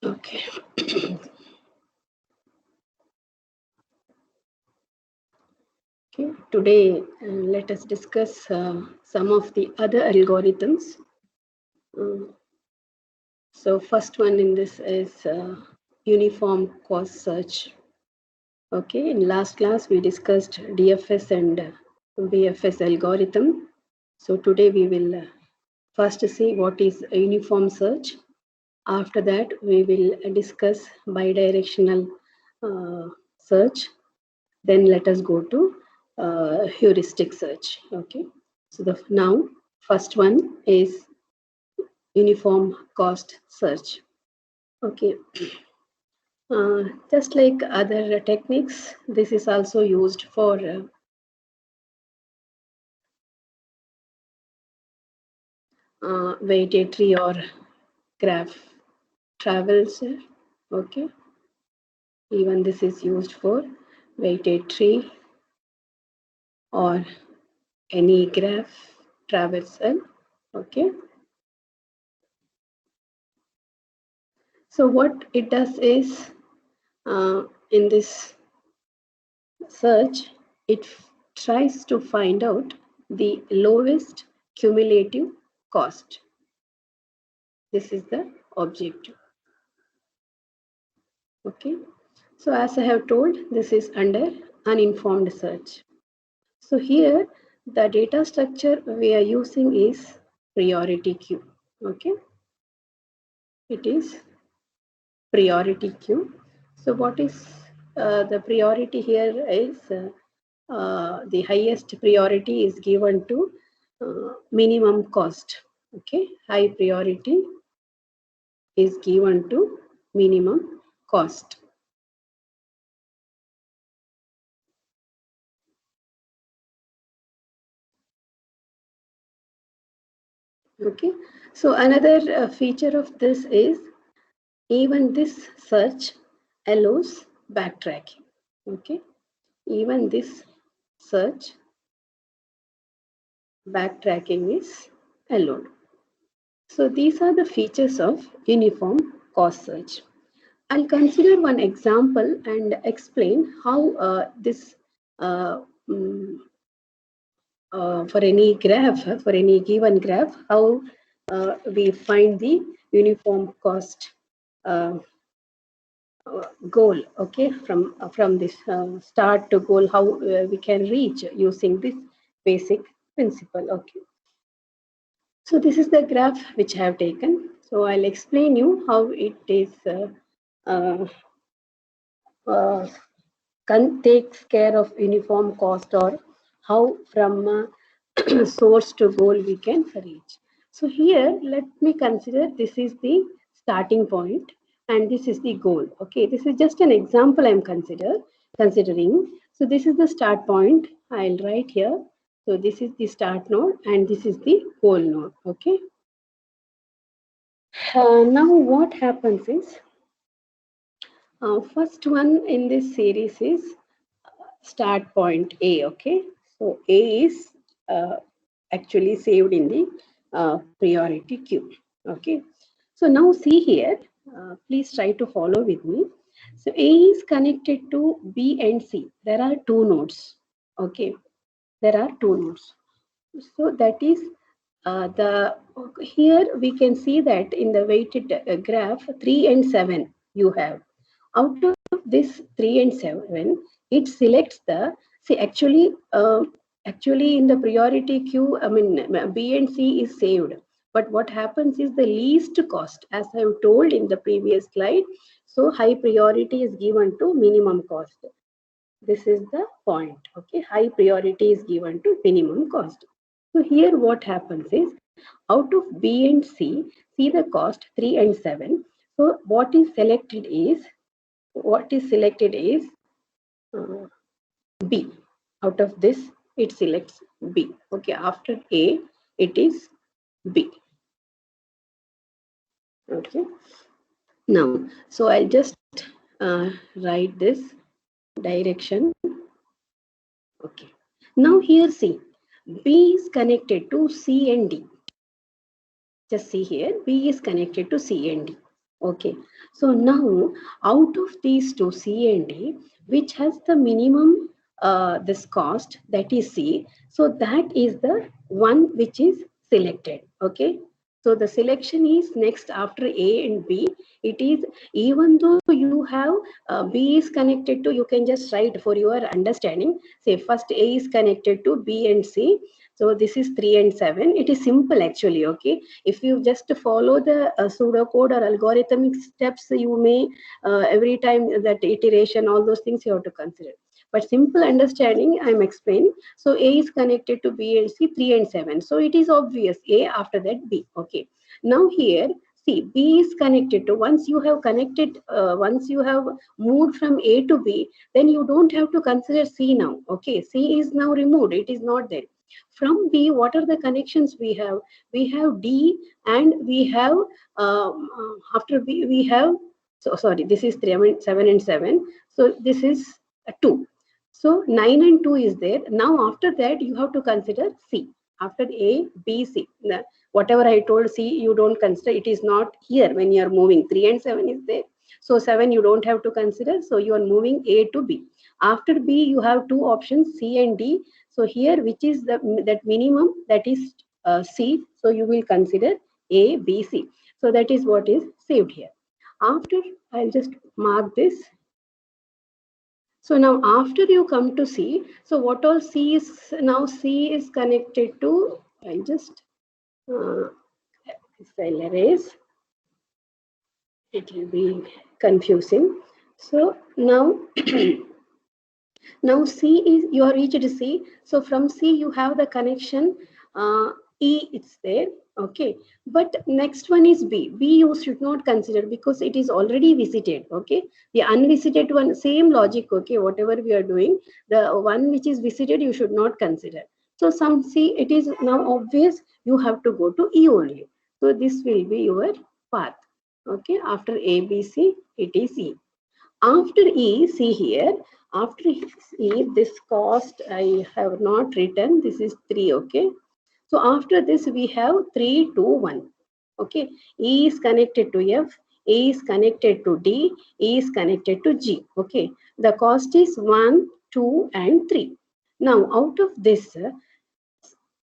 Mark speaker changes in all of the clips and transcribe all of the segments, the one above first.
Speaker 1: Okay. Okay. Today, let us discuss some of the other algorithms. Um, so, first one in this is uniform cost search. Okay. In last class, we discussed DFS and BFS algorithm. So, today we will first see what is a uniform search. After that, we will discuss bidirectional search. Then let us go to heuristic search. Okay. So the now first one is uniform cost search. Okay. Just like other techniques, this is also used for weighted tree or graph travels. Okay. Even this is used for weighted tree or any graph traversal. Okay. So what it does is in this search, it tries to find out the lowest cumulative cost. This is the objective. Okay. So as I have told, this is under uninformed search. So here, the data structure we are using is priority queue. Okay. It is priority queue. So what is the priority here is the highest priority is given to minimum cost. Okay, high priority is given to minimum cost. Okay, so another feature of this is even this search allows backtracking. Okay, even this search backtracking is allowed. So these are the features of uniform cost search. I'll consider one example and explain how this uh, mm, for any graph, for any given graph, how we find the uniform cost uh, goal. Okay, from this start to goal, how we can reach using this basic principle. Okay, so this is the graph which I have taken. So I'll explain you how it is uh, uh, takes care of uniform cost or how from source to goal we can reach. So here, let me consider this is the starting point and this is the goal. Okay, this is just an example I'm considering. So this is the start point. I'll write here. So this is the start node and this is the goal node. Okay. Now what happens is first one in this series is start point A. Okay, so A is actually saved in the priority queue. Okay, so now see here, please try to follow with me. So A is connected to B and C. There are two nodes. Okay, there are two nodes. So that is the here we can see that in the weighted graph 3 and 7 you have. Out of this 3 and 7, it selects the see actually in the priority queue. I mean B and C is saved, but what happens is the least cost, as I have told in the previous slide. So high priority is given to minimum cost. This is the point. Okay, high priority is given to minimum cost. So here what happens is out of B and C, see the cost 3 and 7. So what is selected is uh, B. Out of this, it selects B. Okay, after A, it is B. Okay. Now, so I'll just write this direction. Okay. Now here see, B is connected to C and D. Just see here, B is connected to C and D. Okay, so now out of these two, C and D, which has the minimum this cost, that is C, so that is the one which is selected. Okay, so the selection is next after A and B. It is, even though you have B is connected to, you can just write for your understanding. Say first A is connected to B and C. So this is 3 and 7. It is simple actually. Okay, if you just follow the pseudocode or algorithmic steps, you may every time that iteration, all those things you have to consider. But simple understanding, I'm explaining. So A is connected to B and C, 3 and 7. So it is obvious A, after that B. Okay. Now here, see, B is connected to, once you have connected, once you have moved from A to B, then you don't have to consider C now. Okay. C is now removed. It is not there. From B, what are the connections we have? We have D and we have, after B, we have, so sorry, this is 3, I mean 7 and 7. So this is 2. So 9 and 2 is there. Now after that, you have to consider C. After A, B, C. Whatever I told C, you don't consider. It is not here when you are moving. 3 and 7 is there. So 7 you don't have to consider. So you are moving A to B. After B, you have two options, C and D. So here, which is that minimum, that is C. So you will consider A, B, C. So that is what is saved here. After, I'll just mark this. So now after you come to C, so what all C is, now C is connected to, I'll just, I'll erase, it will be confusing. So now, now C is, you are reached C. So from C you have the connection E, it's there. Okay. But next one is B. B you should not consider because it is already visited. Okay. The unvisited one, same logic. Okay. Whatever we are doing, the one which is visited, you should not consider. So some C, it is now obvious you have to go to E only. So this will be your path. Okay. After A, B, C, it is E. After E, see here, after E, this cost I have not written, this is 3, okay. So after this, we have 3, 2, 1, okay. E is connected to F, A is connected to D, E is connected to G, okay. The cost is 1, 2, and 3. Now, out of this,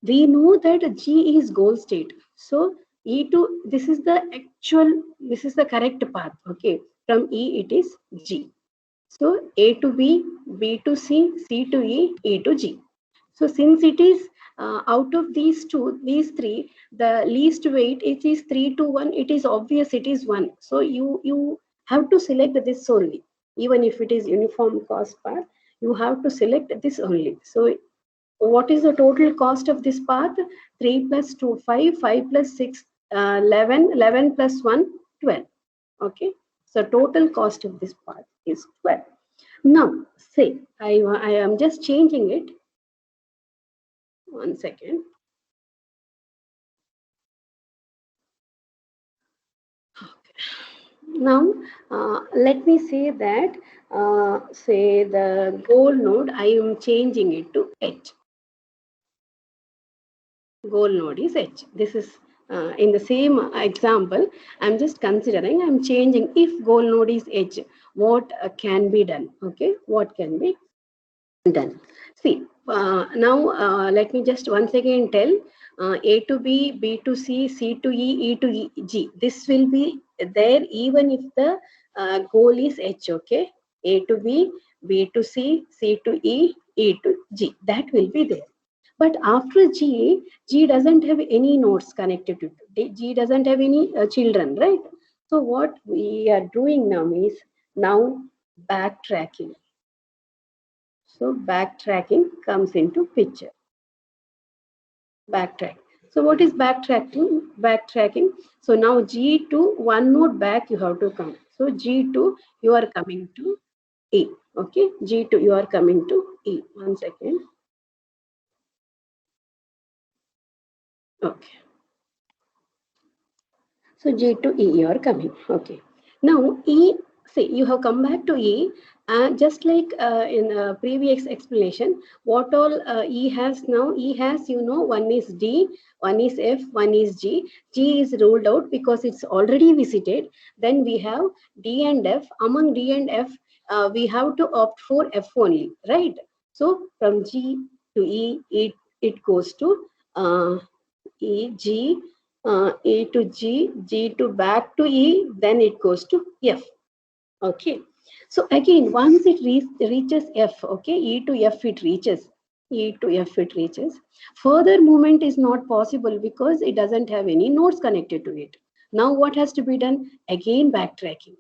Speaker 1: we know that G is goal state. So E2, this is the actual, this is the correct path, okay. From E, it is G. So A to B, B to C, C to E, E to G. So since it is out of these two, these three, the least weight, it is 3 to 1, it is obvious it is 1. So you have to select this only. Even if it is uniform cost path, you have to select this only. So what is the total cost of this path? 3 plus 2, 5, 5 plus 6, 11, 11 plus 1, 12. Okay. So total cost of this path is 12. Now, say, I am just changing it. 1 second. Okay. Now, let me say that, say the goal node, I am changing it to H. Goal node is H. This is in the same example, I'm just considering, I'm changing, if goal node is H, what can be done? Okay, what can be done? See, now let me just once again tell, A to B, B to C, C to E, E to G. This will be there even if the goal is H, okay? A to B, B to C, C to E, E to G. That will be there. But after G, G doesn't have any nodes connected to it. G doesn't have any children, right? So what we are doing now is now backtracking. So backtracking comes into picture. Backtrack. So what is backtracking? Backtracking. So now G to one node back you have to come. So G2 you are coming to E. Okay. G2 you are coming to E. 1 second. Okay. So G to E you are coming. Okay. Now E see, you have come back to E, just like in previous explanation, what all E has now? E has, one is D, one is F, one is G. G is ruled out because it's already visited. Then we have D and F. Among D and F, we have to opt for F only, right? So from G to E, it goes to E, G, E to G, G to back to E, then it goes to F. Okay. So again, once it reaches F, okay, E to F it reaches. E to F it reaches. Further movement is not possible because it doesn't have any nodes connected to it. Now what has to be done? Again, backtracking.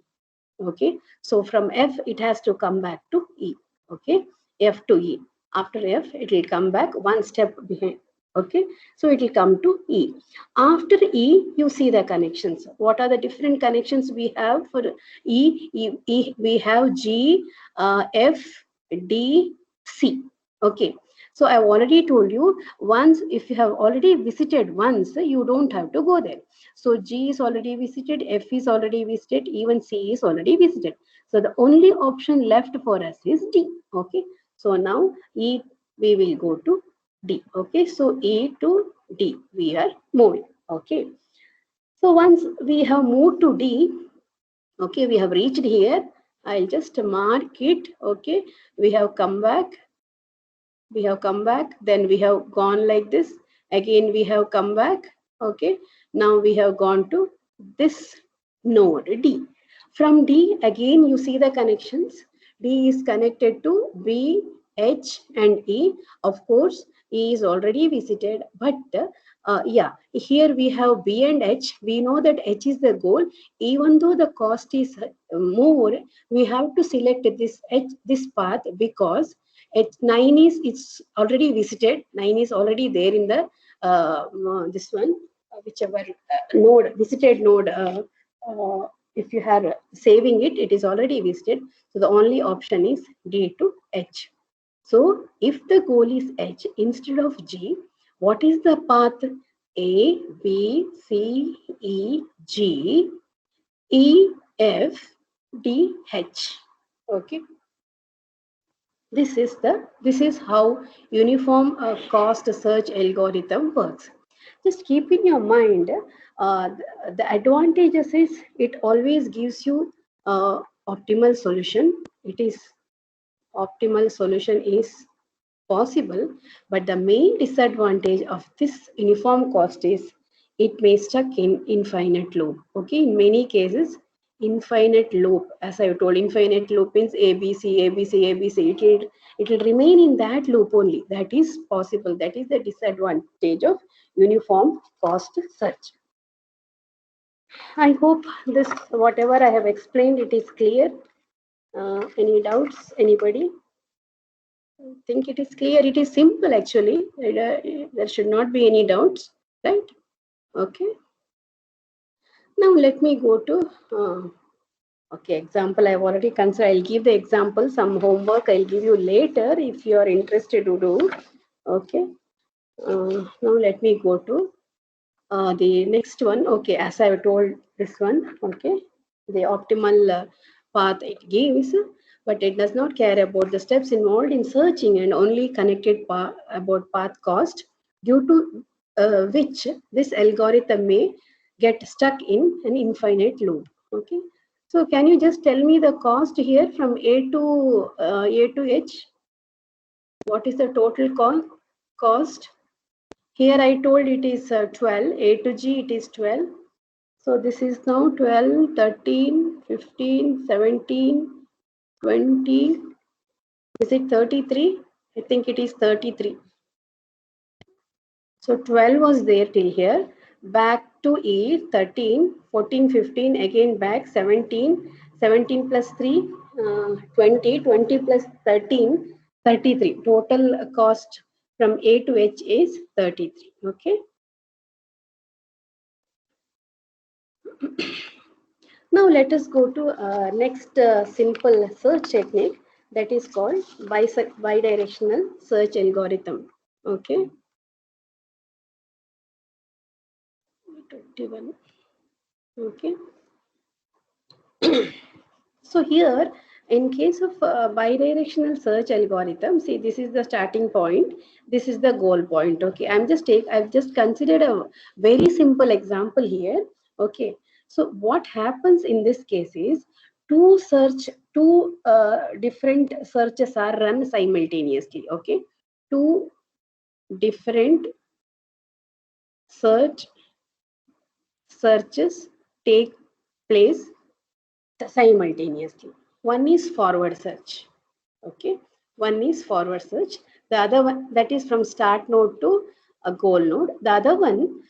Speaker 1: Okay. So from F, it has to come back to E. Okay. F to E. After F, it will come back one step behind. Okay. So it will come to E. After E, you see the connections. What are the different connections we have for E? We have G, F, D, C. Okay. So I've already told you, once if you have already visited once, you don't have to go there. So G is already visited, F is already visited, even C is already visited. So the only option left for us is D. Okay. So now E, we will go to D. Okay. So E to D, we are moving. Okay. So once we have moved to D, okay, we have reached here. I'll just mark it. Okay. We have come back. We have come back. Then we have gone like this. Again, we have come back. Okay. Now we have gone to this node D. From D, again, you see the connections. D is connected to B, H, and E. Of course, E is already visited, but yeah, here we have B and H. We know that H is the goal. Even though the cost is more, we have to select this H, this path, because H9 is it's already visited. 9 is already there in the this one, whichever node, visited node. If you are saving it, it is already visited. So the only option is D to H. So if the goal is H instead of G, what is the path? A, B, C, E, G, E, F, D, H. Okay. This is how uniform cost search algorithm works. Just keep in your mind, the advantages is it always gives you optimal solution. It is optimal solution is possible, but the main disadvantage of this uniform cost is it may stuck in infinite loop. Okay, in many cases, infinite loop, as I told, infinite loop means ABC, ABC, ABC. It will remain in that loop only. That is possible. That is the disadvantage of uniform cost search. I hope this whatever I have explained, it is clear. Any doubts? Anybody? I think it is clear. It is simple actually. There should not be any doubts, right? Okay. Now let me go to okay, example. I've already considered. I'll give the example. Some homework I'll give you later if you are interested to do. Okay. Now let me go to the next one. Okay, as I told this one. Okay, the optimal path it gives, but it does not care about the steps involved in searching and only connected about path cost, due to which this algorithm may get stuck in an infinite loop. Okay, so can you just tell me the cost here from A to H? What is the total cost? Here I told it is 12, A to G it is 12. So this is now 12, 13, 15, 17, 20. Is it 33? I think it is 33. So 12 was there till here. Back to E, 13, 14, 15, again back 17, 17 plus 3, 20, 20 plus 13, 33. Total cost from A to H is 33. Okay. Now let us go to next simple search technique, that is called bidirectional search algorithm. Okay. 21. Okay. So here, in case of bidirectional search algorithm, see, this is the starting point, this is the goal point. Okay, I've just considered a very simple example here. Okay, so what happens in this case is two different searches are run simultaneously. Okay, two different searches take place simultaneously. One is forward search. Okay, one is forward search. The other one, that is from start node to a goal node. The other one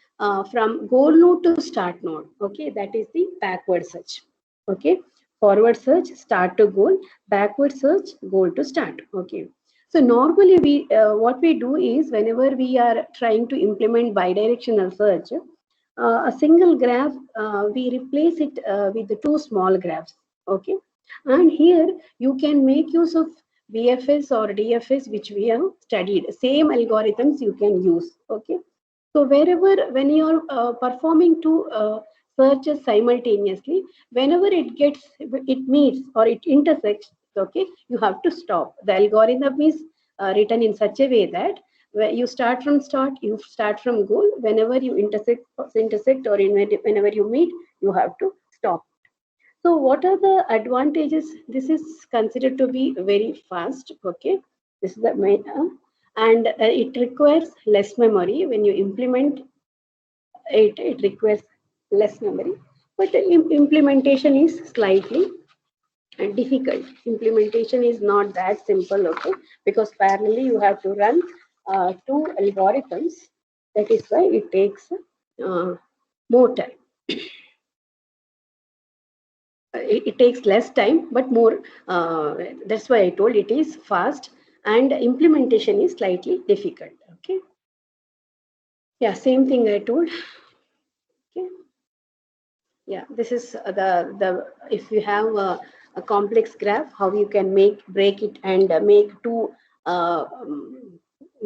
Speaker 1: from goal node to start node. Okay, that is the backward search. Okay, forward search, start to goal, backward search, goal to start. Okay. So normally we what we do is, whenever we are trying to implement bidirectional search, a single graph, we replace it with the two small graphs. Okay, and here you can make use of BFS or DFS, which we have studied. Same algorithms you can use. Okay, so when you are performing two searches simultaneously, whenever it meets or it intersects, okay, you have to stop. The algorithm is written in such a way that where you start from start, you start from goal. Whenever you intersect or whenever you meet, you have to stop. So what are the advantages? This is considered to be very fast. Okay, this is the main, and it requires less memory. When you implement it, it requires less memory, but the implementation is slightly difficult. Implementation is not that simple. Okay, because parallelly you have to run two algorithms. That is why it takes more time. It takes less time, but more. That's why I told it is fast, and implementation is slightly difficult. Okay. Yeah, same thing I told. Okay. Yeah, this is the if you have a complex graph, how you can break it and make two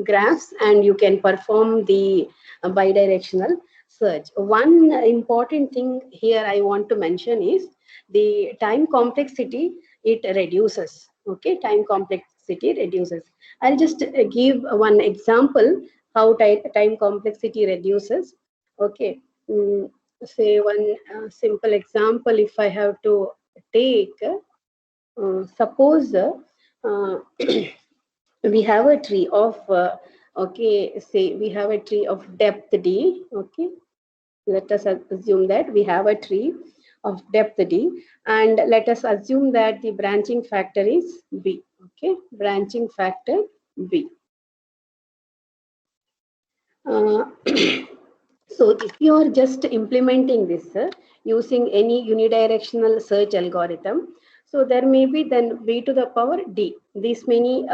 Speaker 1: graphs, and you can perform the bidirectional search. One important thing here I want to mention is the time complexity. It reduces. Okay, time complexity reduces. I'll just give one example how time complexity reduces. Okay. Say one simple example, if I have to take, suppose we have a tree of okay, say we have a tree of depth D. Okay, let us assume that we have a tree of depth D, and let us assume that the branching factor is B. Okay, branching factor B. uh, So if you are just implementing this using any unidirectional search algorithm, so there may be then b to the power d. These many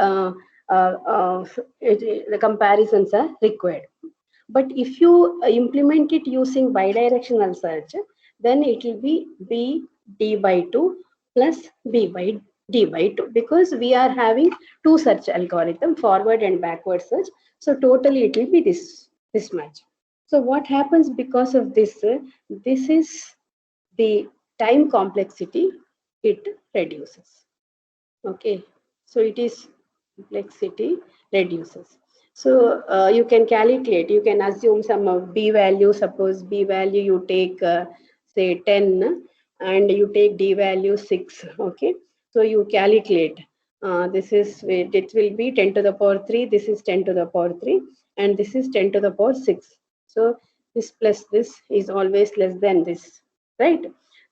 Speaker 1: the comparisons are required. But if you implement it using bidirectional search, then it will be b d by 2 plus b by d by 2, because we are having two search algorithm, forward and backward search. So totally it will be this much. So what happens because of this? This is the time complexity, it reduces. Okay, so it is complexity reduces. So you can calculate, you can assume some of b value. Suppose b value you take say 10, and you take d value 6. Okay, so you calculate. This is it will be 10 to the power 3. This is 10 to the power 3, and this is 10 to the power 6. So this plus this is always less than this, right?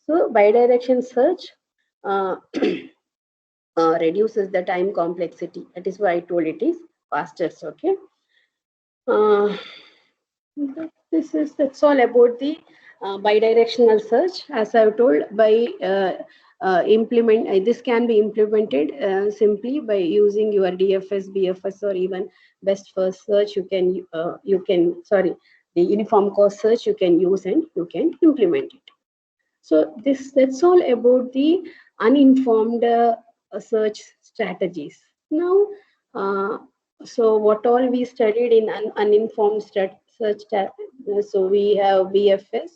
Speaker 1: So bidirection search reduces the time complexity. That is why I told it is faster. Okay. Uh, that's all about the bidirectional search. As I've told, by this can be implemented simply by using your DFS, BFS, or even best first search. You can sorry, the uniform cost search you can use, and you can implement it. So that's all about the uninformed search strategies. Now, uh, so what all we studied in uninformed search so we have BFS,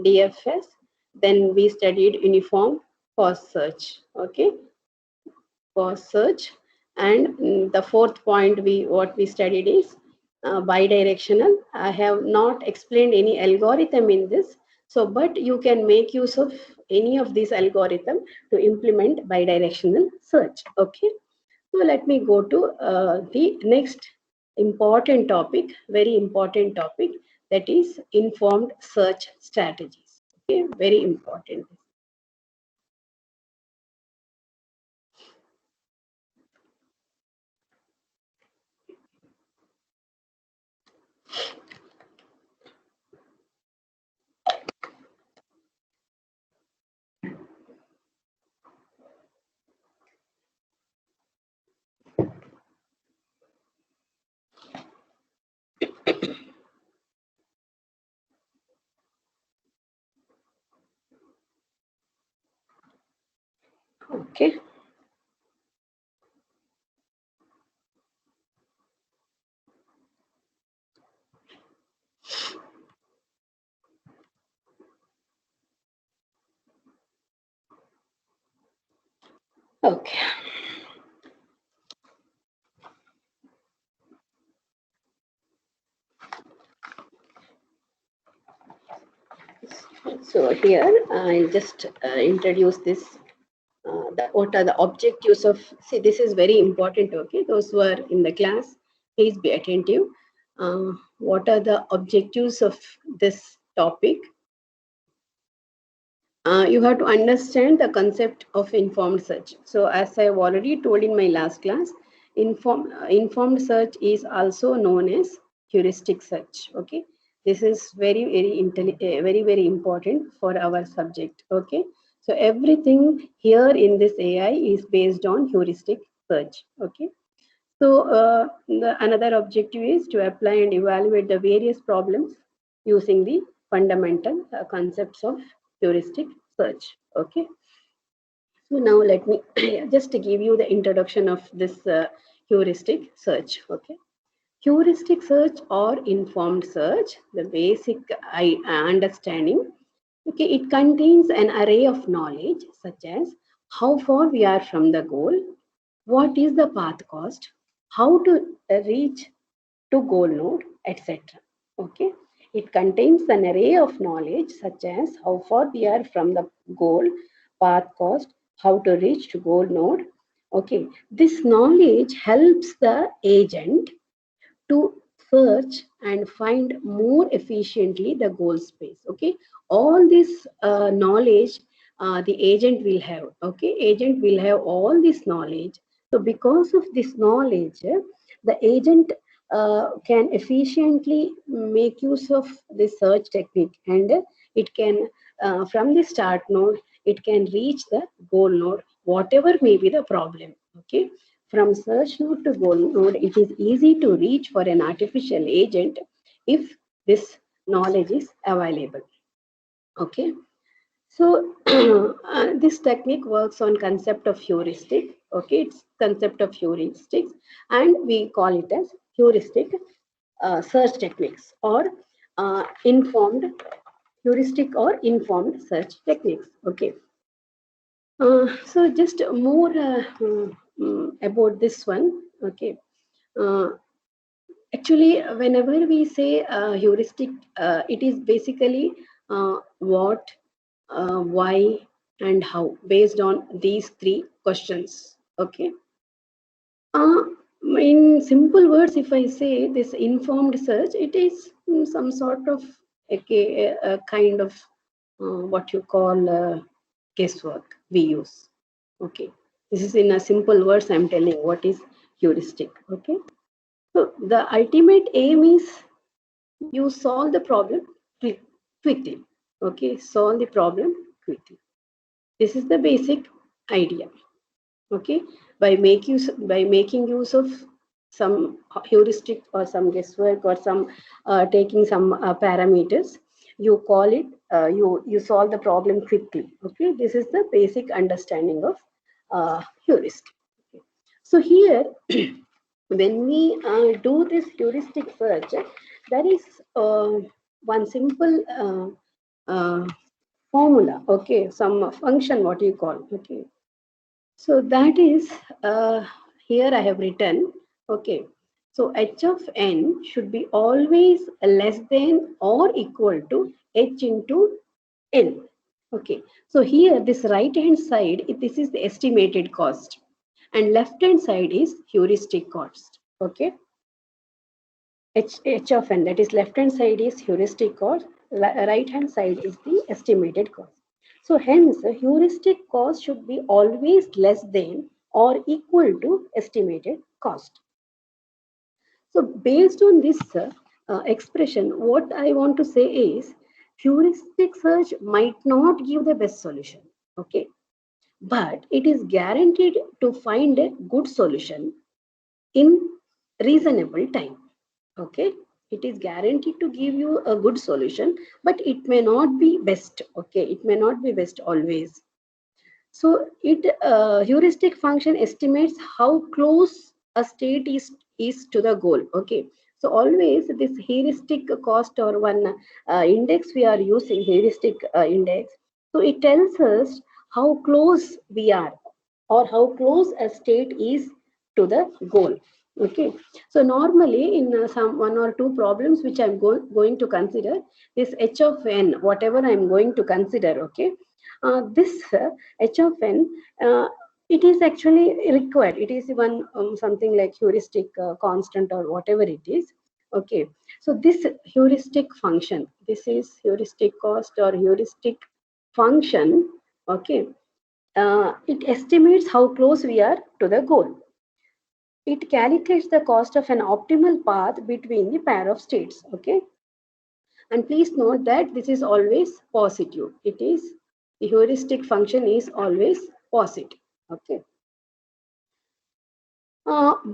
Speaker 1: DFS, then we studied uniform for search. Okay, for search. And the fourth point what we studied is bidirectional. I have not explained any algorithm in this, so but you can make use of any of these algorithm to implement bidirectional search. Okay, so let me go to the next important topic, very important topic, that is informed search strategies. Okay, very important. Okay. Okay. So here I'll just introduce this. What are the objectives of? See, this is very important. Okay, those who are in the class, please be attentive. What are the objectives of this topic? You have to understand the concept of informed search. So, as I have already told in my last class, informed search is also known as heuristic search. Okay, this is very important for our subject. Okay, so everything here in this AI is based on heuristic search. Okay, so another objective is to apply and evaluate the various problems using the fundamental concepts of heuristic search. Okay. So now let me just give you the introduction of this heuristic search. Okay. Heuristic search or informed search, the basic understanding. Okay, it contains an array of knowledge such as how far we are from the goal, what is the path cost, how to reach to goal node, etc. Okay, it contains an array of knowledge such as how far we are from the goal, path cost, how to reach to goal node. Okay, this knowledge helps the agent to search and find more efficiently the goal space. Okay, all this knowledge the agent will have. Okay, agent will have all this knowledge. So because of this knowledge, the agent can efficiently make use of the search technique, and it can from the start node it can reach the goal node, whatever may be the problem. Okay, from search node to goal node, it is easy to reach for an artificial agent if this knowledge is available. Okay, so this technique works on concept of heuristic. Okay, it's concept of heuristics, and we call it as heuristic search techniques or informed heuristic or informed search techniques. Okay, so just more about this one. Okay. Uh, Actually, whenever we say heuristic, it is basically what, why, and how, based on these three questions. Okay. Uh, in simple words, if I say this informed search, it is some sort of a kind of what you call guesswork we use. Okay. This is in a simple words. I'm telling what is heuristic. Okay. So the ultimate aim is you solve the problem quickly. Okay, solve the problem quickly. This is the basic idea. Okay, by making use of some heuristic or some guesswork or some taking some parameters, you call it you solve the problem quickly. Okay, this is the basic understanding of heuristic. Okay. So here when we do this heuristic search, there is one simple formula, okay, some function, what you call, okay. So that is, here I have written, okay. So h of n should be always less than or equal to h into n. Okay. So here this right hand side, this is the estimated cost, and left hand side is heuristic cost. Okay. H of n, that is left hand side is heuristic cost, right hand side is the estimated cost. So hence heuristic cost should be always less than or equal to estimated cost. So based on this expression, what I want to say is heuristic search might not give the best solution, okay, but it is guaranteed to find a good solution in reasonable time. Okay, it is guaranteed to give you a good solution, but it may not be best. Okay, it may not be best always. So it heuristic function estimates how close a state is to the goal. Okay, so always this heuristic cost or one index we are using, heuristic index, so it tells us how close we are or how close a state is to the goal. Okay, so normally in some one or two problems which I'm going to consider, this h of n, whatever I'm going to consider, okay, this h of n, it is actually required. It is one something like heuristic constant or whatever it is. Okay, so this heuristic function, this is heuristic cost or heuristic function. Okay, it estimates how close we are to the goal. It calculates the cost of an optimal path between the pair of states. Okay, and please note that this is always positive. It is, the heuristic function is always positive. Okay.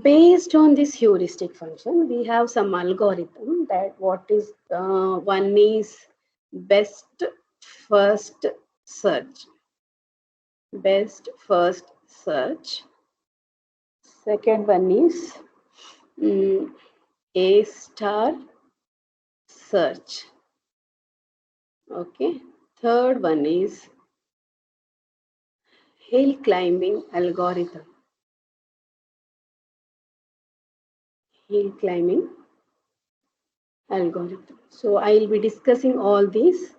Speaker 1: Based on this heuristic function, we have some algorithm that what is one is best first search. Best first search. Second one is A star search. Okay. Third one is hill climbing algorithm. Hill climbing algorithm. So I'll be discussing all these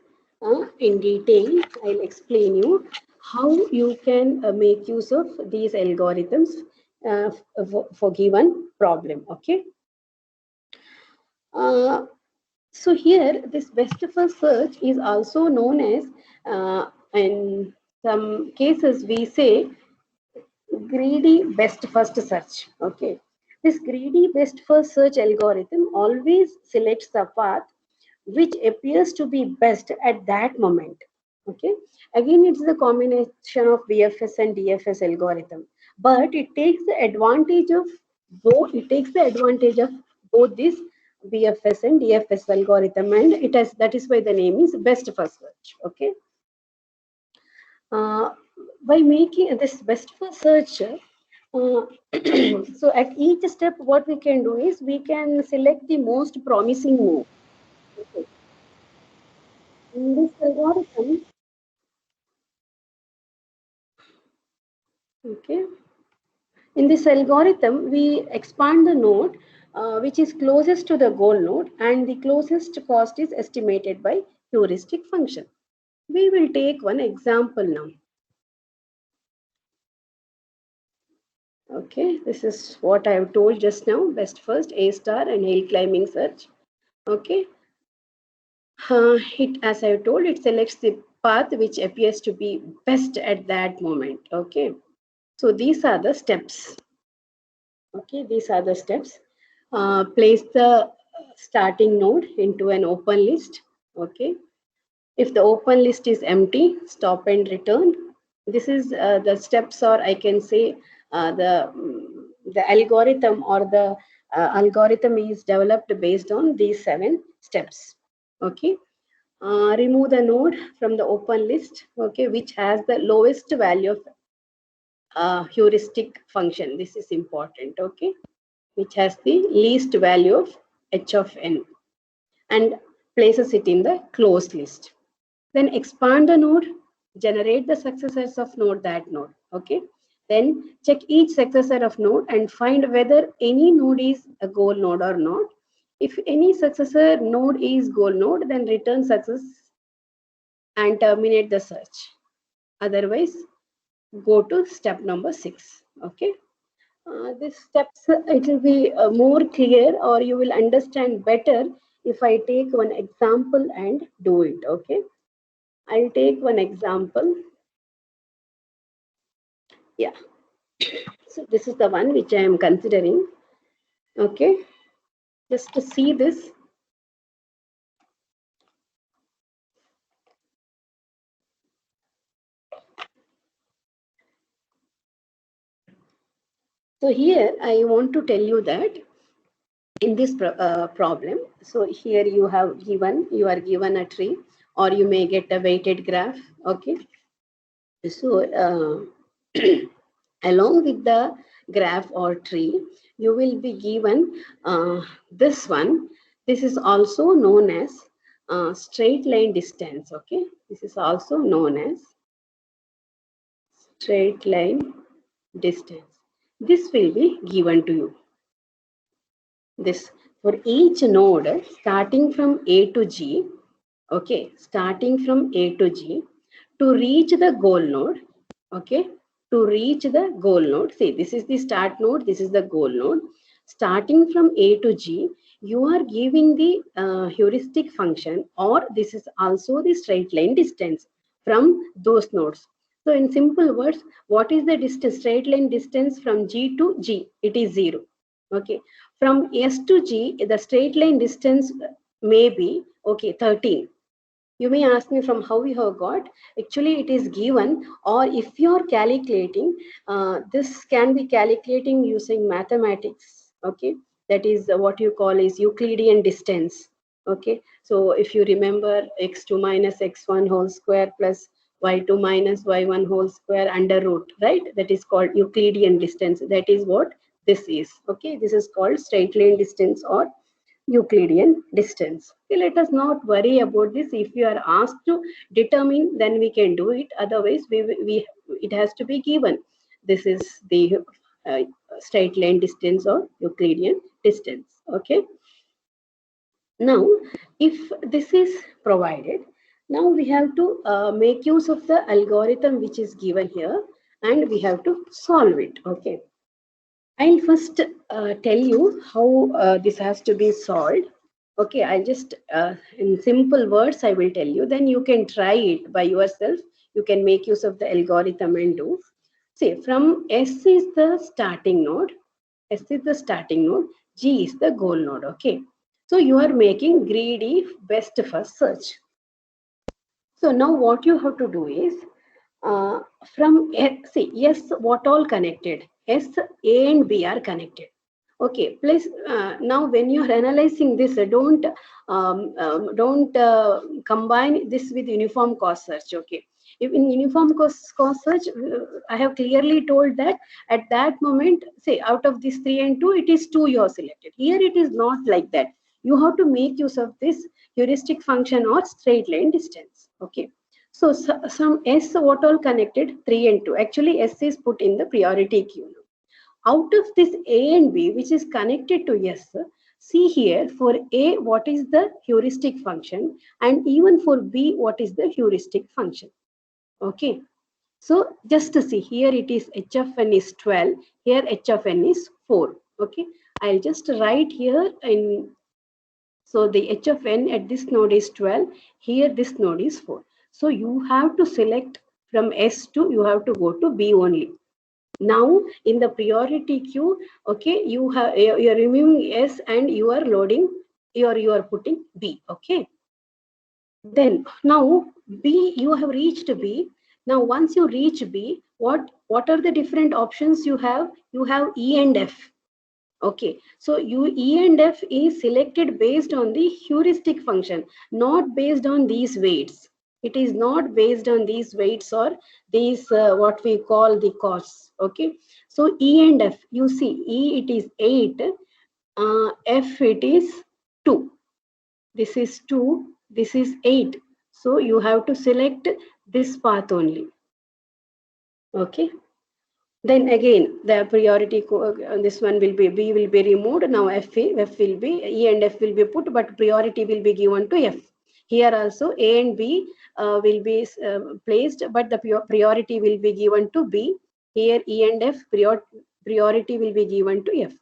Speaker 1: in detail. I'll explain you how you can make use of these algorithms for given problem. Okay. So here, this best first search is also known as, in some cases, we say greedy best first search. Okay, this greedy best first search algorithm always selects the path which appears to be best at that moment. Okay, again, it's the combination of BFS and DFS algorithm, but it takes the advantage of both. It takes the advantage of both this BFS and DFS algorithm, and it has, that is why the name is best first search. Okay. Uh, by making this best first search, so at each step, what we can do is we can select the most promising move. Okay. In this algorithm, okay, in this algorithm, we expand the node which is closest to the goal node, and the closest cost is estimated by heuristic function. We will take one example now. Okay, this is what I have told just now, best first, A star and hill climbing search. Okay, as I have told, it selects the path which appears to be best at that moment. Okay, so these are the steps. Okay, these are the steps. Place the starting node into an open list. Okay, if the open list is empty, stop and return. This is the steps, or I can say the algorithm, or the algorithm is developed based on these 7 steps. Okay, remove the node from the open list, okay, which has the lowest value of heuristic function. This is important. Okay, which has the least value of h of n, and places it in the closed list. Then expand the node, generate the successors of that node. Okay. Then check each successor of node and find whether any node is a goal node or not. If any successor node is goal node, then return success and terminate the search. Otherwise, go to step number 6. Okay. These steps, it will be more clear, or you will understand better if I take one example and do it. Okay. I'll take one example. Yeah. So this is the one which I am considering. Okay. Just to see this. So here I want to tell you that in this problem, so here you are given a tree, or you may get a weighted graph. Okay. So along with the graph or tree, you will be given this one. This is also known as straight line distance. Okay. This is also known as straight line distance. This will be given to you. This for each node starting from A to G. Okay. Starting from A to G to reach the goal node. Okay. To reach the goal node, see, this is the start node, this is the goal node. Starting from A to G, you are giving the heuristic function, or this is also the straight line distance from those nodes. So in simple words, what is the distance, straight line distance from G to G? It is 0. Okay. From S to G, the straight line distance may be, okay, 13. You may ask me from how you have got. Actually, it is given, or if you are calculating, this can be calculating using mathematics. Okay, that is what you call is Euclidean distance. Okay, so if you remember x2 minus x1 whole square plus y2 minus y1 whole square under root, right? That is called Euclidean distance. That is what this is. Okay, this is called straight line distance or Euclidean distance. Okay, let us not worry about this. If you are asked to determine, then we can do it. Otherwise, it has to be given. This is the uh, straight line distance or Euclidean distance. Okay. Now, if this is provided, now we have to make use of the algorithm which is given here, and we have to solve it. Okay. I'll first tell you how this has to be solved. Okay, I'll just, in simple words, I will tell you. Then you can try it by yourself. You can make use of the algorithm and do. See, from S is the starting node. S is the starting node. G is the goal node. Okay. So you are making greedy best first search. So now what you have to do is, from see, yes, what all connected? S, A and B are connected. Okay, please, now when you are analyzing this, don't combine this with uniform cost search. Okay, if in uniform cost search, I have clearly told that at that moment, say out of this 3 and 2, it is 2 you have selected. Here it is not like that. You have to make use of this heuristic function or straight line distance. Okay. So some S, what all connected? 3 and 2. Actually, S is put in the priority queue. Out of this A and B, which is connected to S, see here for A, what is the heuristic function, and even for B, what is the heuristic function. Okay. So just to see, here it is h of n is 12, here h of n is 4. Okay. I'll just write here in, so the h of n at this node is 12, here this node is 4. So you have to select from S to, you have to go to B only. Now in the priority queue, okay, you are removing S and you are loading, you are putting B. Okay. Then now B, you have reached B. Now once you reach B, what are the different options you have? You have E and F. Okay, so E and F is selected based on the heuristic function, not based on these weights. It is not based on these weights or these what we call the costs. Okay, so E and F, you see, E it is 8, F it is 2. This is 2, this is 8. So you have to select this path only. Okay. Then again, the priority, this one will be, B will be removed. Now F will be, E and F will be put, but priority will be given to F. Here also A and B will be placed, but the priority will be given to B. Here E and F, priority will be given to F.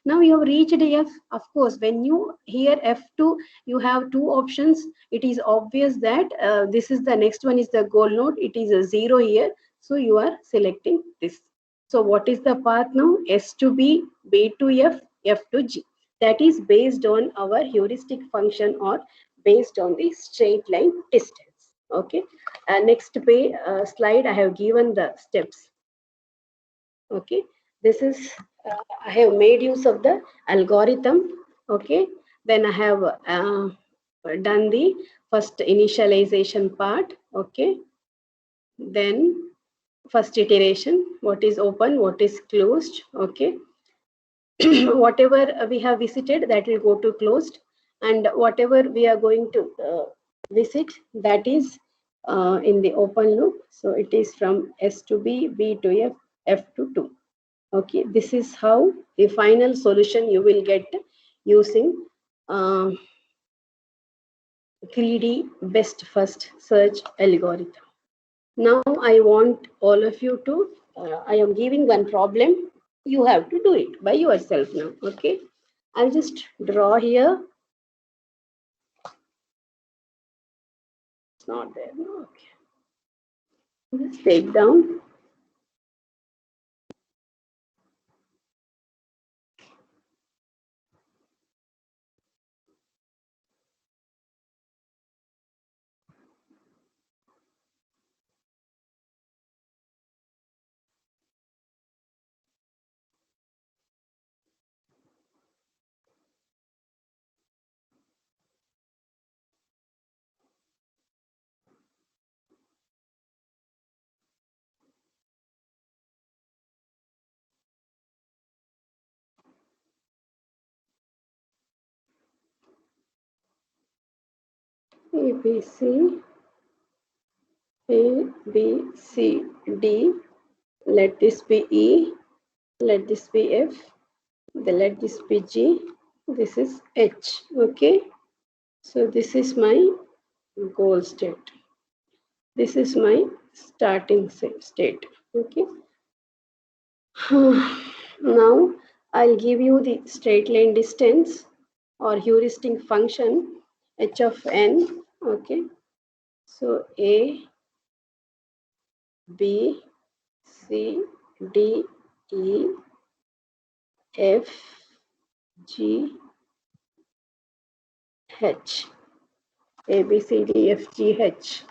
Speaker 1: Now you have reached F. Of course, when you hear F2, you have two options. It is obvious that this is the next one is the goal node. It is a 0 here. So you are selecting this. So what is the path now? S to B, B to F, F to G. That is based on our heuristic function or based on the straight line distance. Okay. Next slide, I have given the steps. Okay. This is, I have made use of the algorithm. Okay. Then I have done the first initialization part. Okay. Then first iteration, what is open, what is closed. Okay. Whatever we have visited, that will go to closed, and whatever we are going to visit, that is in the open loop. So it is from S to B, B to F, F to 2. Okay, this is how the final solution you will get using greedy best first search algorithm. Now I want all of you to, I am giving one problem. You have to do it by yourself now. Okay. I'll just draw here. It's not there. No. Okay. Just take down. A, B, C, A, B, C, D. Let this be E. Let this be F. Then let this be G. This is H. Okay. So this is my goal state. This is my starting state. Okay. Now I'll give you the straight line distance or heuristic function h of n. Okay. So A, B, C, D, E, F, G, H. A, B, C, D, F, G, H.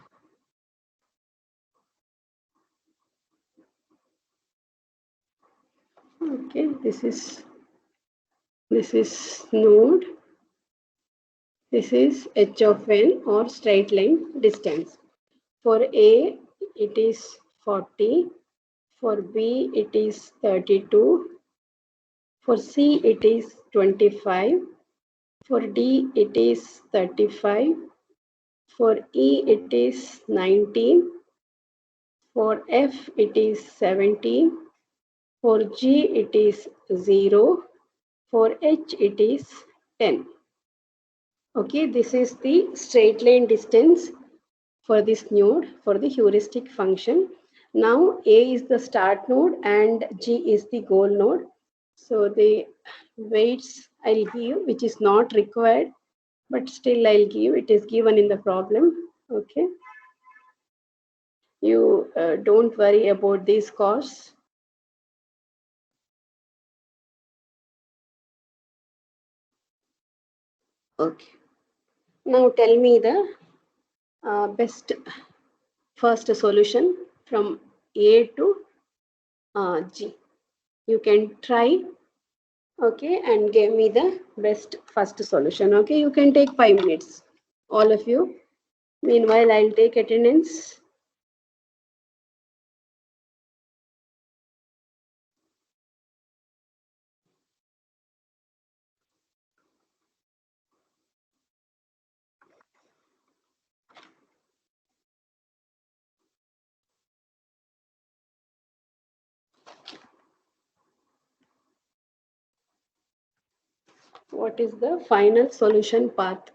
Speaker 1: Okay, this is node. This is h of n or straight line distance. For A, it is 40. For B, it is 32. For C, it is 25. For D, it is 35. For E, it is 19. For F, it is 17. For G, it is 0. For H, it is 10. Okay, this is the straight line distance for this node for the heuristic function. Now A is the start node and G is the goal node. So the weights I'll give, which is not required, but still I'll give, it is given in the problem. Okay. You don't worry about these costs. Okay. Now tell me the best first solution from A to G. You can try, okay, and give me the best first solution. Okay, you can take 5 minutes, all of you. Meanwhile, I'll take attendance. what is the final solution path?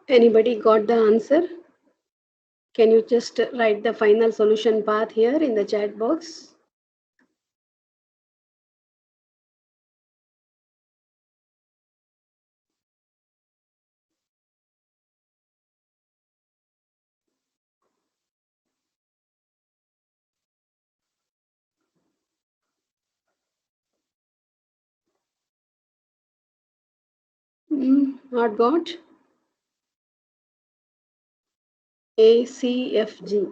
Speaker 1: Anybody got the answer? Can you just write the final solution path here in the chat box? Not got? A, C, F, G.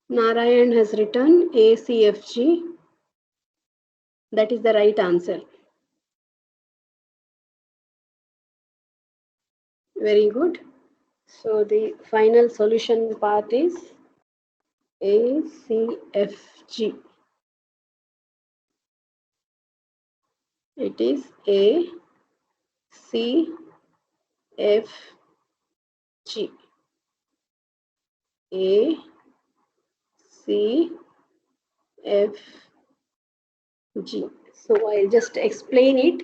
Speaker 1: Narayan has written A, C, F, G. That is the right answer. Very good. So the final solution path is A, C, F, G. It is A, C, F, G. A, C, F, G. So I'll just explain it.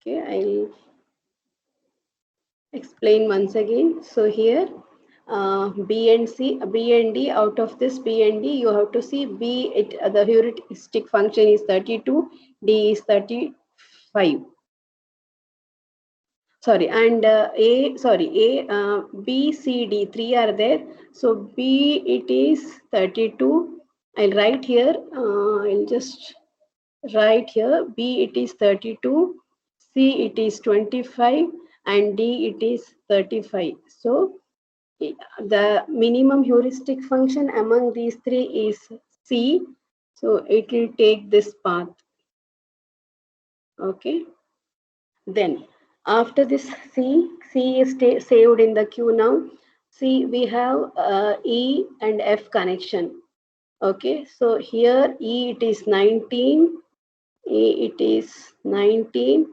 Speaker 1: Okay, I'll explain once again. So here B and C, B and D, out of this B and D, you have to see B, the heuristic function is 32, D is 35, 5. Sorry, and B, C, D, 3 are there. So B, it is 32. I'll write here. I'll just write here. B, it is 32. C, it is 25. And D, it is 35. So the minimum heuristic function among these three is C. So it will take this path. Okay. Then after this C is saved in the queue now. See, we have E and F connection. Okay, so here E it is 19, E it is 19,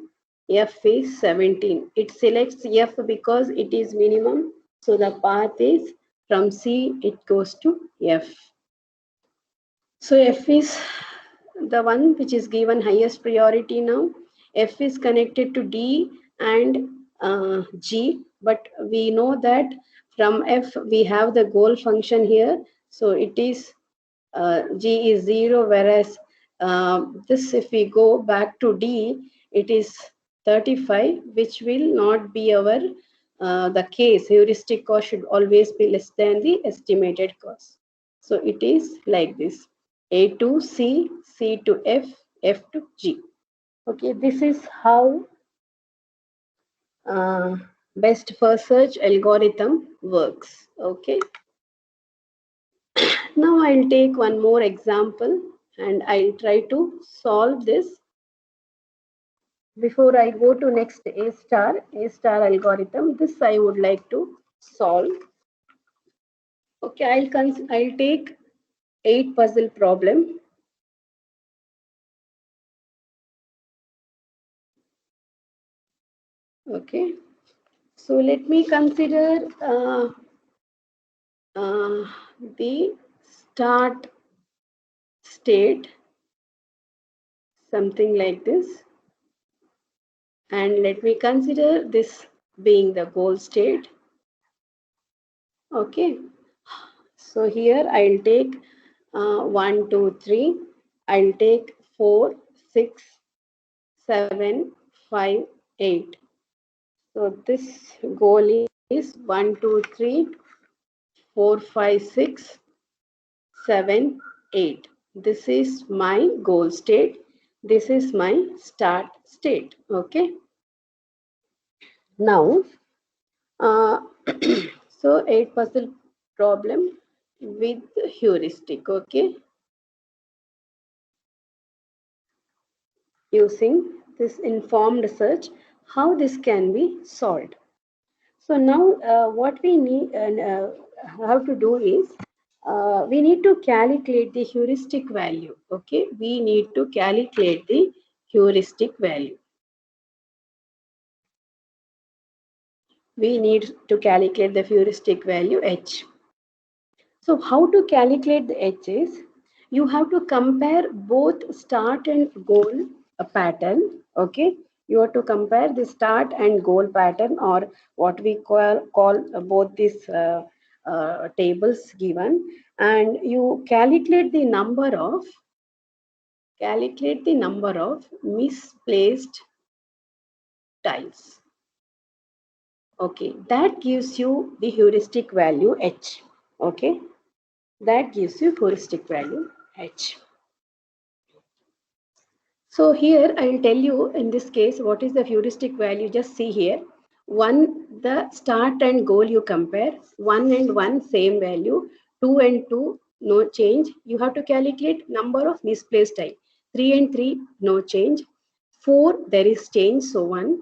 Speaker 1: F is 17. It selects F because it is minimum. So the path is from C, it goes to F. So F is the one which is given highest priority now. F is connected to D and G, but we know that from F we have the goal function here. So it is G is 0, whereas this, if we go back to D, it is 35, which will not be our the case. Heuristic cost should always be less than the estimated cost. So it is like this: A to C, C to F, F to G. Okay, this is how best first search algorithm works. Okay. Now I'll take one more example and I'll try to solve this. Before I go to next A star algorithm, this I would like to solve. Okay, I'll take 8 puzzle problem. Okay, so let me consider the start state, something like this, and let me consider this being the goal state. Okay, so here I'll take 1, 2, 3. I'll take 4, 6, 7, 5, 8. So this goal is 1, 2, 3, 4, 5, 6, 7, 8. This is my goal state. This is my start state. Okay. Now, so 8 puzzle problem with heuristic. Okay. Using this informed search, how this can be solved. So now what we need and how to do is we need to calculate the heuristic value. Okay, we need to calculate the heuristic value. We need to calculate the heuristic value H. So how to calculate the H is, you have to compare both start and goal pattern. Okay, you have to compare the start and goal pattern, or what we call both these tables given, and you calculate the number of misplaced tiles. Okay, that gives you the heuristic value H. Okay, that gives you heuristic value H. So here I will tell you in this case what is the heuristic value. Just see here. 1, the start and goal you compare. 1 and 1 same value. 2 and 2 no change. You have to calculate number of misplaced time. 3 and 3 no change. 4 there is change, so 1.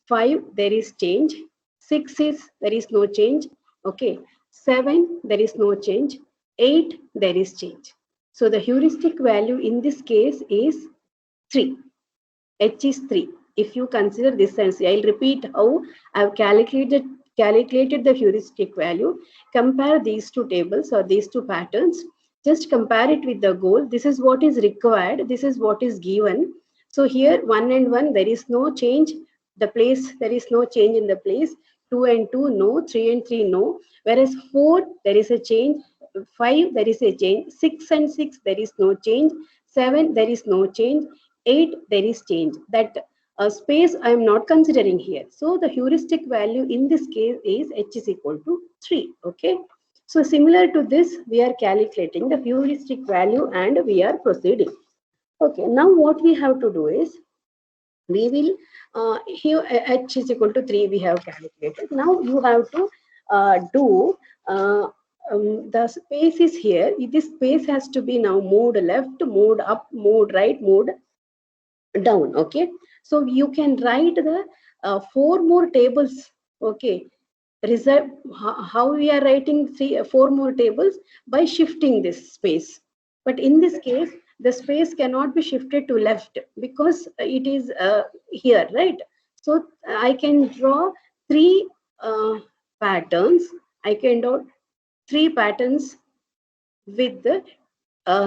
Speaker 1: 5 there is change. 6 is there is no change. Okay. 7 there is no change. 8 there is change. So the heuristic value in this case is 3. H is 3. If you consider this sense, I'll repeat how I've calculated the heuristic value. Compare these two tables or these two patterns. Just compare it with the goal. This is what is required. This is what is given. So here 1 and 1 there is no change. The place there is no change in the place. 2 and 2 no. 3 and 3 no. Whereas 4 there is a change. 5 there is a change. 6 and 6 there is no change. 7 there is no change. 8, there is change. That space I am not considering here. So the heuristic value in this case is h is equal to 3. Okay. So similar to this, we are calculating the heuristic value and we are proceeding. Okay. Now what we have to do is, we will here h is equal to 3 we have calculated. Now you have to do the space is here. This space has to be now moved left, moved up, moved right, moved down. Okay, so you can write the 4 more tables. Okay, reserve how we are writing 4 more tables by shifting this space. But in this case, the space cannot be shifted to left because it is here, right? So I can draw 3 patterns. I can draw 3 patterns with the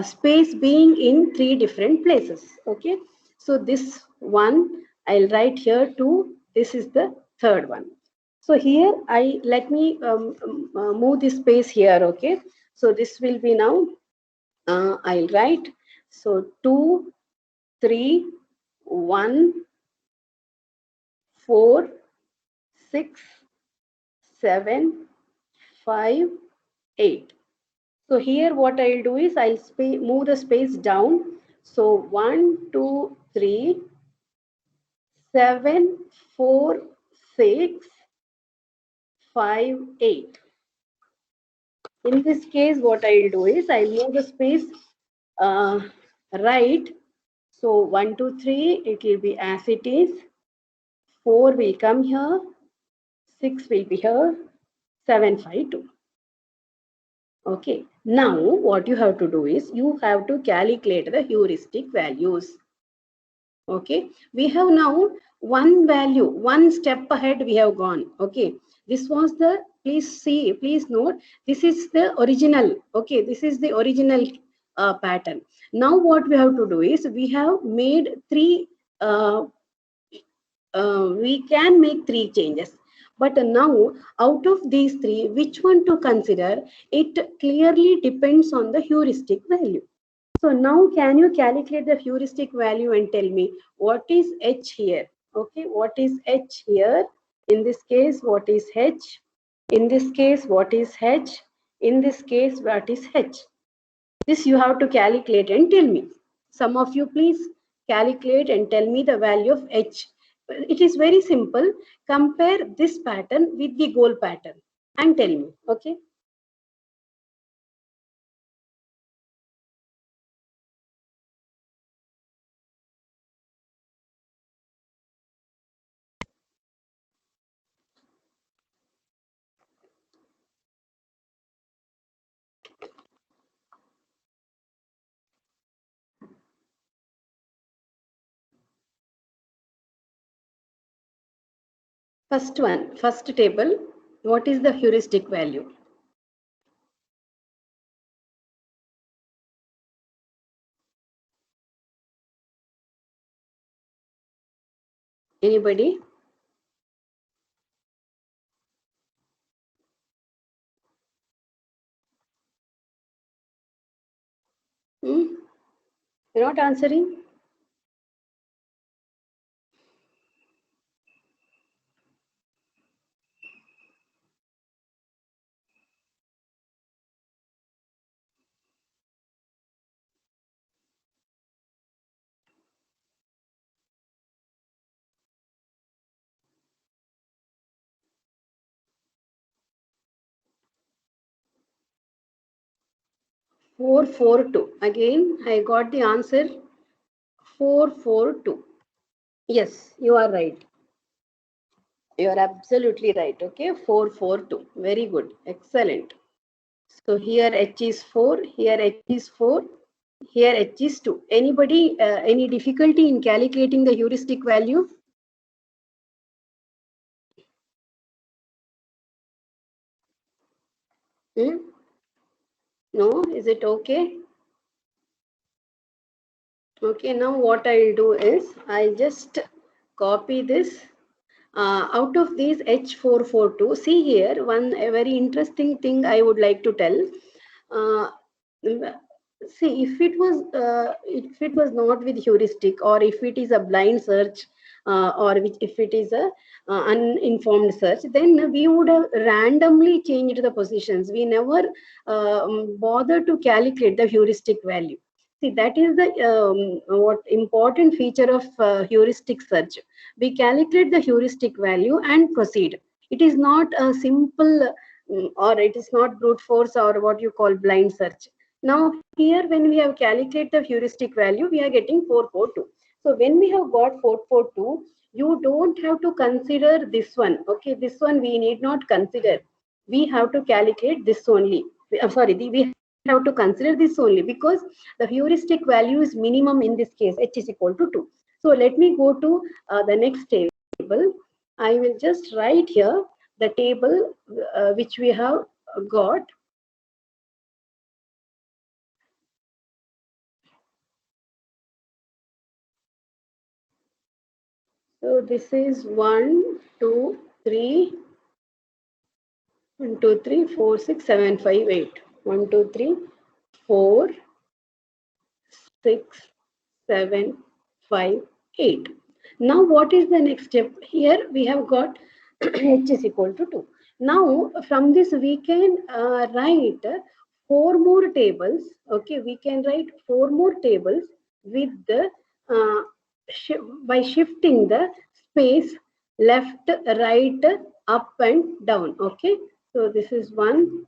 Speaker 1: space being in 3 different places. Okay, so this one I'll write here 2. This is the third one. So here let me move this space here. Okay, so this will be now I'll write so 2, 3, 1, 4, 6, 7, 5, 8. So here what I'll do is I'll move the space down. So 1, 2, 3, 7, 4, 6, 5, 8. In this case, what I'll do is I'll move the space right. So 1, 2, 3, it will be as it is. 4 will come here. 6 will be here. 7, 5, 2. Okay. Now what you have to do is you have to calculate the heuristic values. Okay. We have now one value, one step ahead we have gone. Okay. This was the, please see, please note, this is the original. Okay. This is the original pattern. Now what we have to do is we have made 3, we can make 3 changes. But now out of these 3, which one to consider, it clearly depends on the heuristic value. So now can you calculate the heuristic value and tell me what is h here? Okay, what is h here? In this case, what is h? In this case, what is h? In this case, what is h? This you have to calculate and tell me. Some of you please calculate and tell me the value of h. It is very simple. Compare this pattern with the goal pattern and tell me. Okay. First one, first table, what is the heuristic value? Anybody? Hmm? You're not answering? Four, 4, 2. Again, I got the answer 4, 4, 2. Yes, you are right. You are absolutely right. Okay, 4, 4, 2. Very good. Excellent. So here h is 4, here h is 4, here h is 2. Anybody, any difficulty in calculating the heuristic value? Hmm? No, is it okay? Okay, now what I'll do is I just copy this. Out of these H442, see here, a very interesting thing I would like to tell. Uh, See, if it was not with heuristic, or if it is a blind search, or if it is a uninformed search, then we would have randomly changed the positions. We never bother to calculate the heuristic value. See, that is the what important feature of heuristic search. We calculate the heuristic value and proceed. It is not a simple or it is not brute force or what you call blind search. Now here, when we have calculated the heuristic value, we are getting 442. So when we have got 442, you don't have to consider this one. Okay, this one we need not consider. We have to calculate this only. Sorry, we have to consider this only, because the heuristic value is minimum in this case, h is equal to 2. So let me go to the next table. I will just write here the table which we have got. So this is 1, 2, 3, 1, 2, 3, 4, 6, 7, 5, 8. 1, 2, 3, 4, 6, 7, 5, 8. Now what is the next step? Here we have got h is equal to 2. Now from this we can write 4 more tables. Okay, we can write 4 more tables with the uh, by shifting the space left, right, up and down. Okay, so this is one,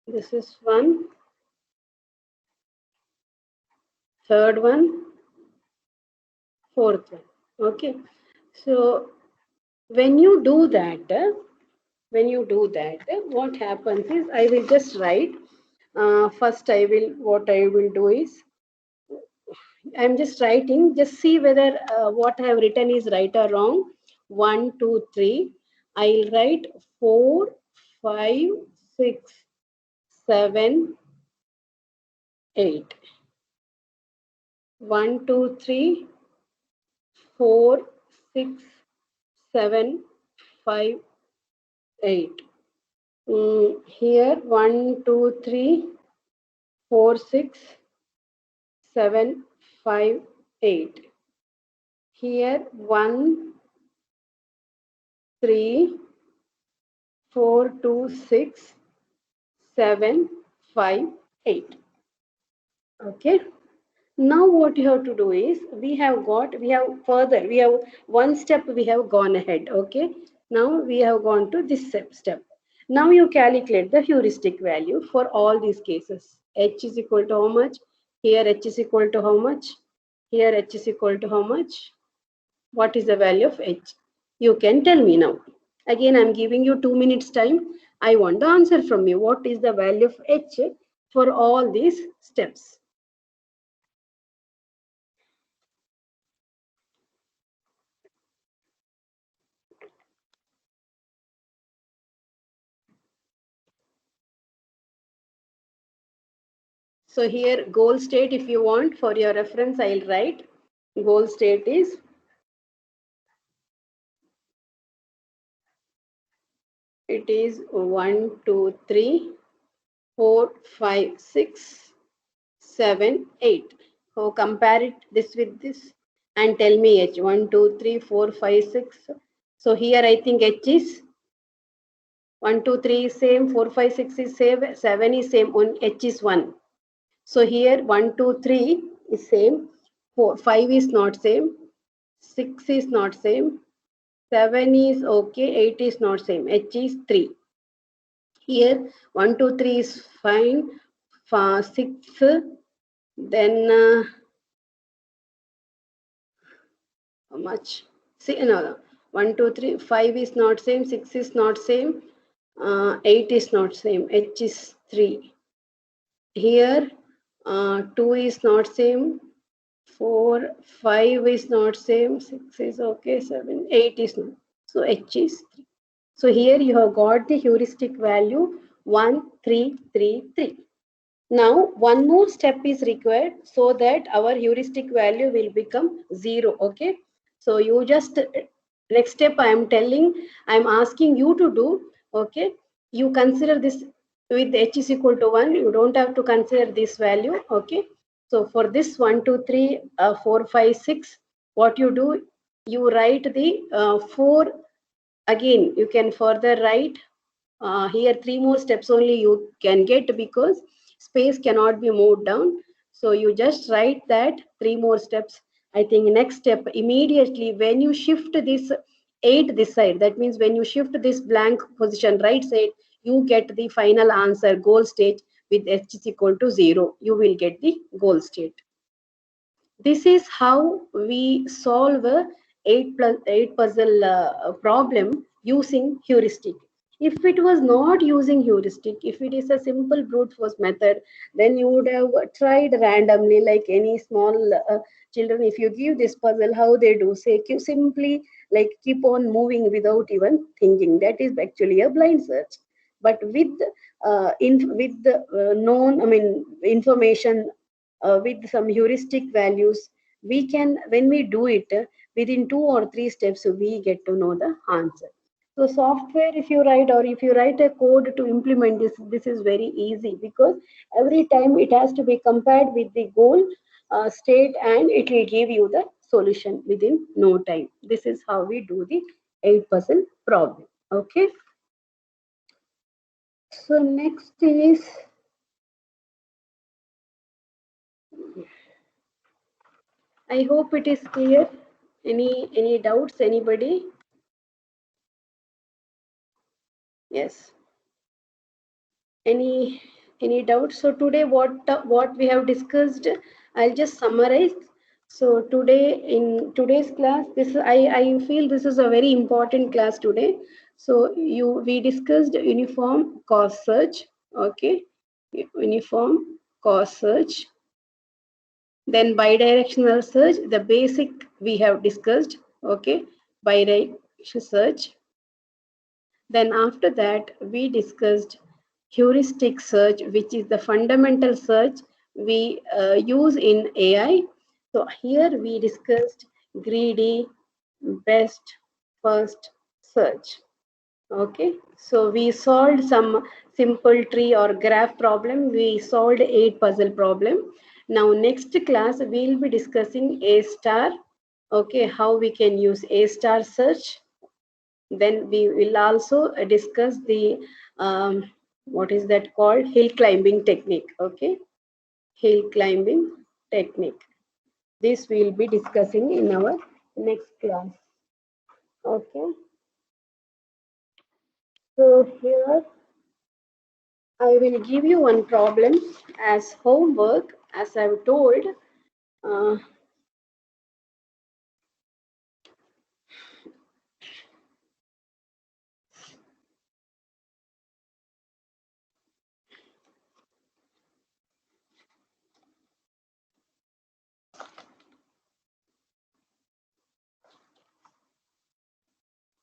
Speaker 1: this is one, third one, fourth one. Okay, so when you do that, what happens is, I will just write. First, what I will do is, I'm just writing. Just see whether what I have written is right or wrong. 1, 2, 3. I'll write 4, 5, 6, 7, 8. 1, 2, 3, 4, 6, 7, 5, 8. Here 1, 2, 3, 4, 6, 7, 5, 8. Here 1, 3, 4, 2, 6, 7, 5, 8. Okay. Now what you have to do is, we have one step we have gone ahead. Okay. Now we have gone to this step. Now you calculate the heuristic value for all these cases. H is equal to how much? Here h is equal to how much? Here h is equal to how much? What is the value of h? You can tell me now. Again, I'm giving you 2 minutes time. I want the answer from you. What is the value of h for all these steps? So here goal state, if you want for your reference, I'll write. Goal state is it is 1, 2, 3, 4, 5, 6, 7, 8. So compare it this with this and tell me h. 1, 2, 3, 4, 5, 6. So here I think h is 1, 2, 3 is same, 4, 5, 6 is same, 7 is same, h is 1. So here 1, 2, 3 is same, 4, 5 is not same, 6 is not same, 7 is okay, 8 is not same, h is 3. Here 1, 2, 3 is fine, 6, then how much? See, no, 1, 2, 3, 5 is not same, 6 is not same, 8 is not same, h is 3. Here 2 is not same, 4, 5 is not same, 6 is okay, 7, 8 is not. So h is 3. So here you have got the heuristic value 1333. Now one more step is required so that our heuristic value will become 0. Okay. So you just, next step I am asking you to do. Okay. You consider this with h is equal to 1, you don't have to consider this value. Okay, so for this 1 2 3 4 5 6, what you do, you write the 4 again. You can further write here 3 more steps only you can get, because space cannot be moved down. So you just write that 3 more steps. I think next step, immediately when you shift this 8 this side, that means when you shift this blank position right side, you get the final answer, goal state. With h is equal to 0, you will get the goal state. This is how we solve a 8 plus 8 puzzle problem using heuristic. If it was not using heuristic, if it is a simple brute force method, then you would have tried randomly, like any small children. If you give this puzzle, how they do, say, simply like keep on moving without even thinking. That is actually a blind search. But with with the known, I mean, information, with some heuristic values, we can, when we do it, within 2 or 3 steps, we get to know the answer. So software, if you write, or if you write a code to implement this, this is very easy, because every time it has to be compared with the goal state, and it will give you the solution within no time. This is how we do the 8 puzzle problem. Okay, so next is, I hope it is clear. Any doubts, anybody? Yes. Any doubts? So today, what we have discussed, I'll just summarize. So today, in today's class, this, I feel this is a very important class today. So we discussed uniform cost search. Okay, uniform cost search. Then bidirectional search, the basic we have discussed. Okay, bidirectional search. Then after that, we discussed heuristic search, which is the fundamental search we use in AI. So here we discussed greedy, best, first search. Okay, so we solved some simple tree or graph problem. We solved 8 puzzle problem. Now next class, we'll be discussing A star. Okay, how we can use A star search. Then we will also discuss the what is that called, hill climbing technique. Okay, hill climbing technique. This we will be discussing in our next class. Okay, so here I will give you one problem as homework, as I've told. uh,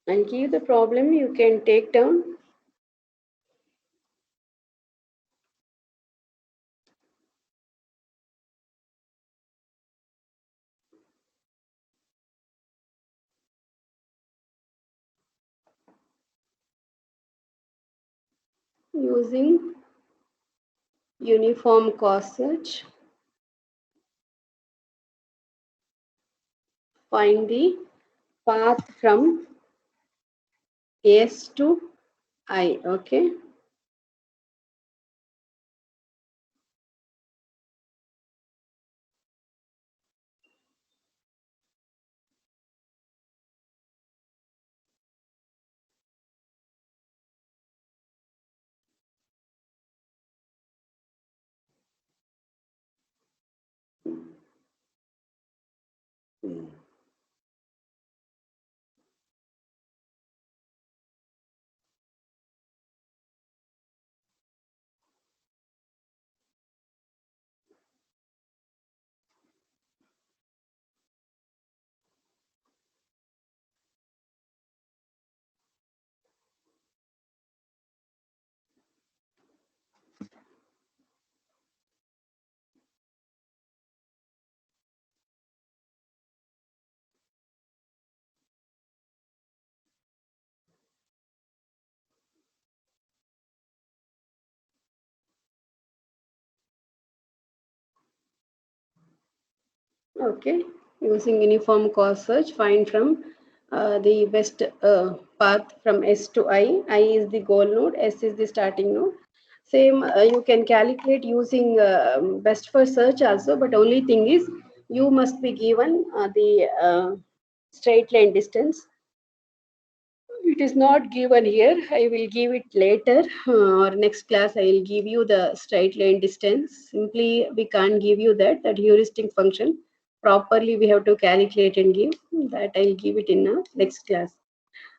Speaker 1: I'll give the problem, you can take down. Using uniform cost search, find the path from S to I. Okay, Okay, using uniform cost search, find from the best path from S to I. I is the goal node, S is the starting node. Same, you can calculate using best for search also, but only thing is you must be given the straight line distance. It is not given here. I will give it later or next class. I will give you the straight line distance. Simply, we can't give you that heuristic function. Properly, we have to calculate and give that. I will give it in the next class.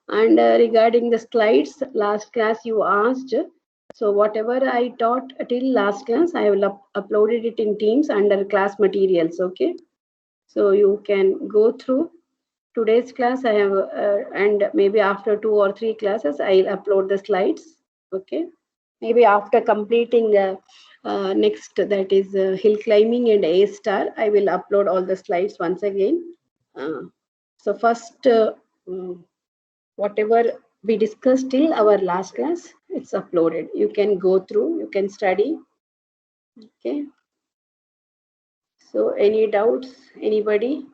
Speaker 1: And regarding the slides, last class you asked. So whatever I taught till last class, I will uploaded it in Teams under class materials. Okay. So you can go through today's class. I have and maybe after 2 or 3 classes I'll upload the slides. Okay, maybe after completing next, that is hill climbing and A star, I will upload all the slides once again. So first whatever we discussed till our last class, it's uploaded. You can go through, you can study. Okay, so any doubts, anybody?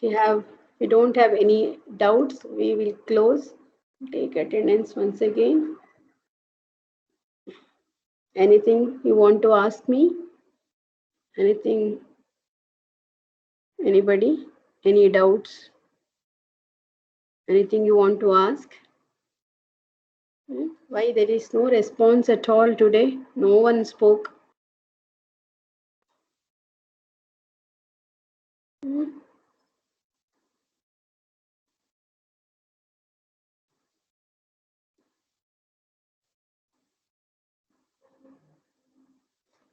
Speaker 1: If you don't have any doubts, we will close. Take attendance once again. Anything you want to ask me? Anything? Anybody? Any doubts? Anything you want to ask? Why there is no response at all today? No one spoke.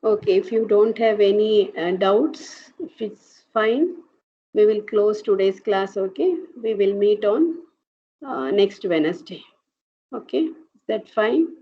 Speaker 1: Okay, if you don't have any doubts, if it's fine, we will close today's class. Okay, we will meet on next Wednesday. Okay, is that fine?